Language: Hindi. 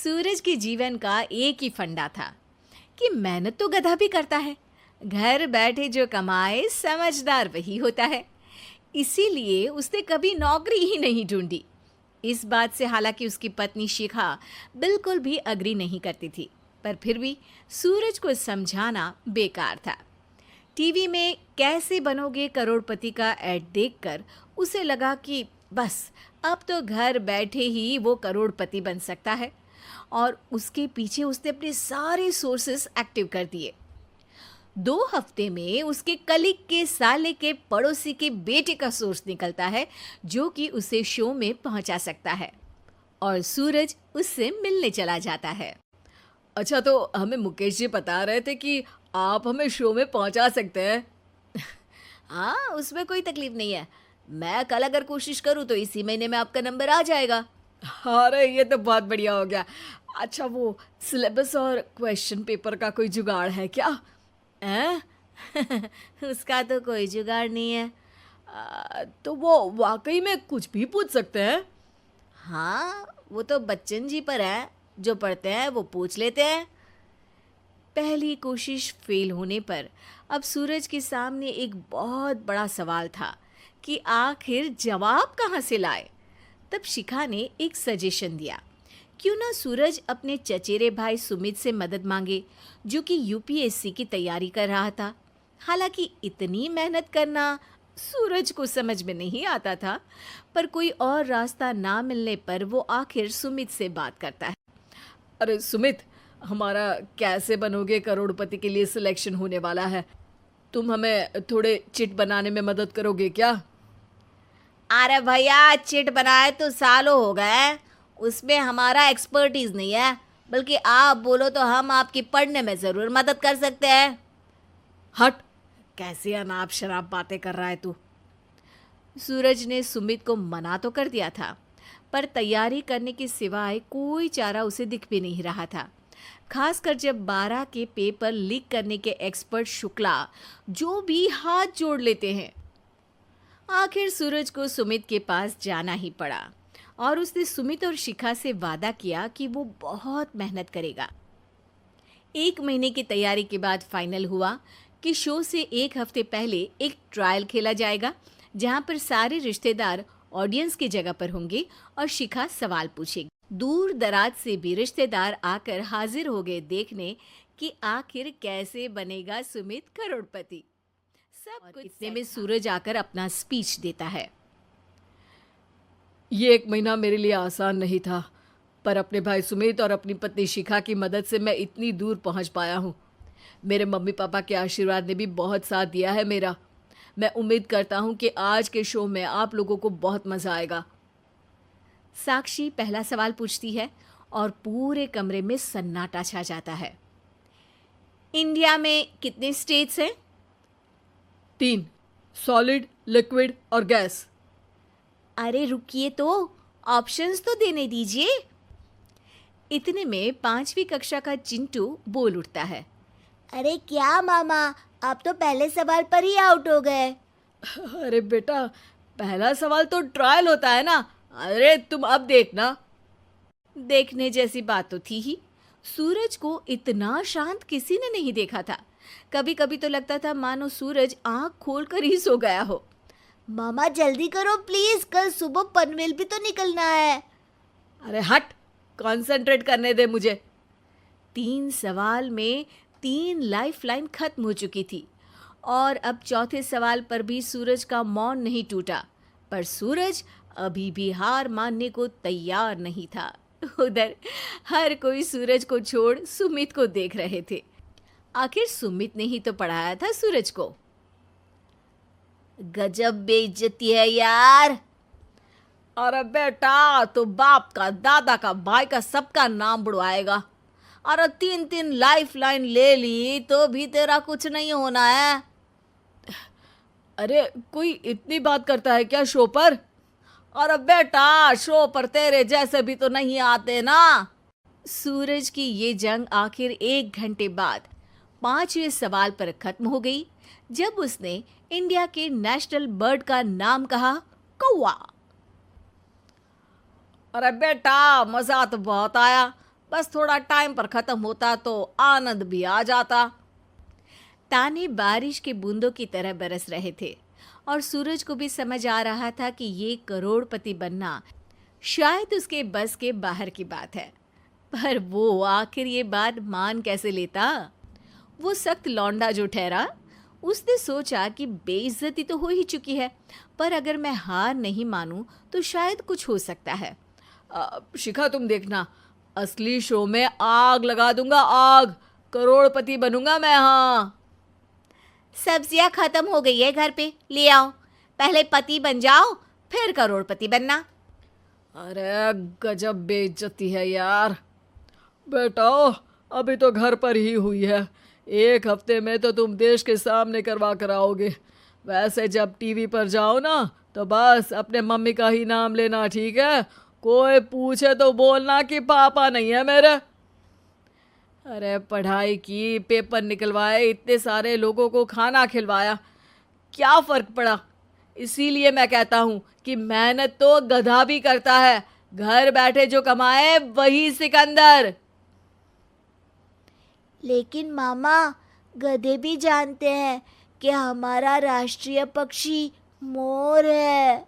सूरज के जीवन का एक ही फंडा था कि मेहनत तो गधा भी करता है, घर बैठे जो कमाए समझदार वही होता है। इसीलिए उसने कभी नौकरी ही नहीं ढूंढी। इस बात से हालांकि उसकी पत्नी शिखा बिल्कुल भी अग्री नहीं करती थी, पर फिर भी सूरज को समझाना बेकार था। टीवी में कैसे बनोगे करोड़पति का ऐड देखकर उसे लगा कि बस अब तो घर बैठे ही वो करोड़पति बन सकता है, और उसके पीछे उसने अपने सारे सोर्सेस एक्टिव कर दिए। 2 हफ्ते में उसके कलीग के साले के पड़ोसी के बेटे का सोर्स निकलता है जो कि उसे शो में पहुंचा सकता है, और सूरज उससे मिलने चला जाता है। अच्छा, तो हमें मुकेश जी बता रहे थे कि आप हमें शो में पहुंचा सकते हैं। हाँ, उसमें कोई तकलीफ नहीं है। मैं कल अगर कोशिश करूँ तो इसी महीने में आपका नंबर आ जाएगा। अरे ये तो बहुत बढ़िया हो गया। अच्छा, वो सिलेबस और क्वेश्चन पेपर का कोई जुगाड़ है क्या? हैं? उसका तो कोई जुगाड़ नहीं है। तो वो वाकई में कुछ भी पूछ सकते हैं? हाँ, वो तो बच्चन जी पर है, जो पढ़ते हैं वो पूछ लेते हैं। पहली कोशिश फेल होने पर अब सूरज के सामने एक बहुत बड़ा सवाल था कि आखिर जवाब कहाँ से लाए। तब शिखा ने एक सजेशन दिया, क्यों ना सूरज अपने चचेरे भाई सुमित से मदद मांगे, जो कि यूपीएससी की तैयारी कर रहा था। हालांकि इतनी मेहनत करना सूरज को समझ में नहीं आता था, पर कोई और रास्ता ना मिलने पर वो आखिर सुमित से बात करता है। अरे सुमित, हमारा कैसे बनोगे करोड़पति के लिए सिलेक्शन होने वाला है। तुम हमें थोड़े चिट बनाने में मदद करोगे क्या? अरे भैया, चिट बनाए तो सालों हो गए, उसमें हमारा एक्सपर्टीज नहीं है। बल्कि आप बोलो तो हम आपकी पढ़ने में ज़रूर मदद कर सकते हैं। हट, कैसी अनाप शराब बातें कर रहा है तू। सूरज ने सुमित को मना तो कर दिया था, पर तैयारी करने के सिवाय कोई चारा उसे दिख भी नहीं रहा था। खासकर जब 12 के पेपर लीक करने के एक्सपर्ट शुक्ला जो भी हाथ जोड़ लेते हैं। आखिर सूरज को सुमित के पास जाना ही पड़ा, और उसने सुमित और शिखा से वादा किया कि वो बहुत मेहनत करेगा। 1 महीने की तैयारी के बाद फाइनल हुआ कि शो से 1 हफ्ते पहले एक ट्रायल खेला जाएगा, जहां पर सारे रिश्तेदार ऑडियंस की जगह पर होंगे और शिखा सवाल पूछेगी। दूर दराज से भी रिश्तेदार आकर हाजिर हो गए देखने कि आखिर कैसे बनेगा सुमित करोड़पति। सब कुछ इतने में सूरज आकर अपना स्पीच देता है। ये 1 महीना मेरे लिए आसान नहीं था, पर अपने भाई सुमित और अपनी पत्नी शिखा की मदद से मैं इतनी दूर पहुंच पाया हूँ। मेरे मम्मी पापा के आशीर्वाद ने भी बहुत साथ दिया है मेरा। मैं उम्मीद करता हूँ कि आज के शो में आप लोगों को बहुत मज़ा आएगा। साक्षी पहला सवाल पूछती है और पूरे कमरे में सन्नाटा छा जाता है। इंडिया में कितने स्टेट्स हैं? 3, सॉलिड, लिक्विड और गैस। अरे रुकिए, तो ऑप्शंस तो देने दीजिए। इतने में 5वीं कक्षा का चिंटू बोल उठता है। अरे क्या मामा, आप तो पहले सवाल पर ही आउट हो गए। अरे बेटा, पहला सवाल तो ट्रायल होता है ना। अरे तुम अब देखना। देखने जैसी बात तो थी ही। सूरज को इतना शांत किसी ने नहीं देखा था। कभी कभी तो लगता था मानो सूरज आंख खोलकर ही सो गया हो। मामा जल्दी करो प्लीज, कल सुबह पनवेल भी तो निकलना है। अरे हट, कंसंट्रेट करने दे मुझे। 3 सवाल में 3 लाइफ लाइन खत्म हो चुकी थी, और अब चौथे सवाल पर भी सूरज का मौन नहीं टूटा। पर सूरज अभी भी हार मानने को तैयार नहीं था। उधर हर कोई सूरज को छोड़ सुमित को देख रहे थे। आखिर सुमित ने ही तो पढ़ाया था सूरज को। गजब बेइज्जती है यार। अरे बेटा, तो बाप का, दादा का, भाई का, सबका नाम बुड़वाएगा। अरे 3 लाइफ लाइन ले ली तो भी तेरा कुछ नहीं होना है। अरे कोई इतनी बात करता है क्या शो पर? अरे बेटा, शो पर तेरे जैसे भी तो नहीं आते ना। सूरज की ये जंग आखिर 1 घंटे बाद 5वें सवाल पर खत्म हो गई, जब उसने इंडिया के नेशनल बर्ड का नाम कहा, कौवा। अरे बेटा, मजा तो बहुत आया, बस थोड़ा टाइम पर खत्म होता तो आनंद भी आ जाता। ताने बारिश के बूंदों की तरह बरस रहे थे और सूरज को भी समझ आ रहा था कि ये करोड़पति बनना शायद उसके बस के बाहर की बात है। पर वो आखिर ये बात मान कैसे लेता? वो सख्त लौंडा जो ठहरा, उसने सोचा कि बेइज्जती तो हो ही चुकी है, पर अगर मैं हार नहीं मानूं तो शायद कुछ हो सकता है। शिखा तुम देखना, असली शो में आग लगा दूंगा, आग, करोड़पति बनूंगा मैं। हाँ सब्जियां खत्म हो गई है घर पे, ले आओ। पहले पति बन जाओ, फिर करोड़पति बनना। अरे गजब बेइज्जती है यार। बेटा अभी तो घर पर ही हुई है, 1 हफ्ते में तो तुम देश के सामने करवा कर आओगे। वैसे जब टीवी पर जाओ ना तो बस अपने मम्मी का ही नाम लेना, ठीक है? कोई पूछे तो बोलना कि पापा नहीं है मेरे। अरे पढ़ाई की, पेपर निकलवाए, इतने सारे लोगों को खाना खिलवाया, क्या फ़र्क पड़ा? इसीलिए मैं कहता हूँ कि मेहनत तो गधा भी करता है, घर बैठे जो कमाए वही सिकंदर। लेकिन मामा, गधे भी जानते हैं कि हमारा राष्ट्रीय पक्षी मोर है।